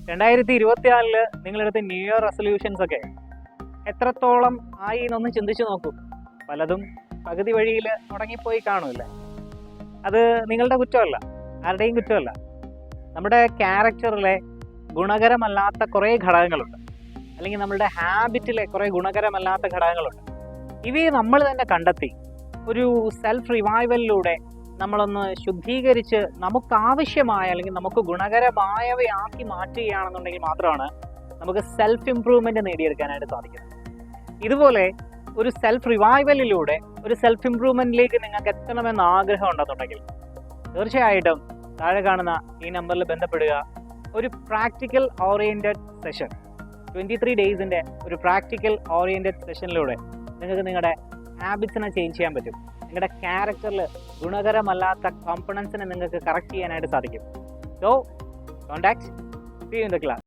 2024 നിങ്ങളെടുത്ത new year resolutions ഒക്കെ എത്രത്തോളം ആയി എന്നൊന്ന് ചിന്തിച്ചു നോക്കൂ. പലതും പകുതി വഴിയിൽ മുടങ്ങിപ്പോയി കാണുമല്ലേ. അത് നിങ്ങളുടെ കുറ്റമല്ല, ആരുടെയും കുറ്റമല്ല. നമ്മുടെ ക്യാരക്ടറിലെ ഗുണകരമല്ലാത്ത കുറേ ഘടകങ്ങളുണ്ട്, അല്ലെങ്കിൽ നമ്മളുടെ ഹാബിറ്റിലെ കുറേ ഗുണകരമല്ലാത്ത ഘടകങ്ങളുണ്ട്. ഇവയെ നമ്മൾ തന്നെ കണ്ടെത്തി ഒരു സെൽഫ് റിവൈവലിലൂടെ നമ്മളൊന്ന് ശുദ്ധീകരിച്ച് നമുക്കാവശ്യമായ അല്ലെങ്കിൽ നമുക്ക് ഗുണകരമായവയാക്കി മാറ്റുകയാണെന്നുണ്ടെങ്കിൽ മാത്രമാണ് നമുക്ക് സെൽഫ് ഇംപ്രൂവ്മെന്റ് നേടിയെടുക്കാനായിട്ട് സാധിക്കുന്നത്. ഇതുപോലെ ഒരു സെൽഫ് റിവൈവലിലൂടെ ഒരു സെൽഫ് ഇംപ്രൂവ്മെന്റിലേക്ക് നിങ്ങൾക്ക് എത്തണമെന്ന് ആഗ്രഹം ഉണ്ടെന്നുണ്ടെങ്കിൽ തീർച്ചയായിട്ടും താഴെ കാണുന്ന ഈ നമ്പറിൽ ബന്ധപ്പെടുക. ഒരു പ്രാക്ടിക്കൽ ഓറിയന്റഡ് സെഷൻ, 23 ഡേയ്സിന്റെ ഒരു പ്രാക്ടിക്കൽ ഓറിയന്റഡ് സെഷനിലൂടെ നിങ്ങൾക്ക് നിങ്ങളുടെ ഹാബിറ്റ്സിനെ ചേഞ്ച് ചെയ്യാൻ പറ്റും. നിങ്ങളുടെ ക്യാരക്ടറിൽ ഗുണകരമല്ലാത്ത കോമ്പണൻസിനെ നിങ്ങൾക്ക് കറക്റ്റ് ചെയ്യാനായിട്ട് സാധിക്കും. So contact, see you in the class.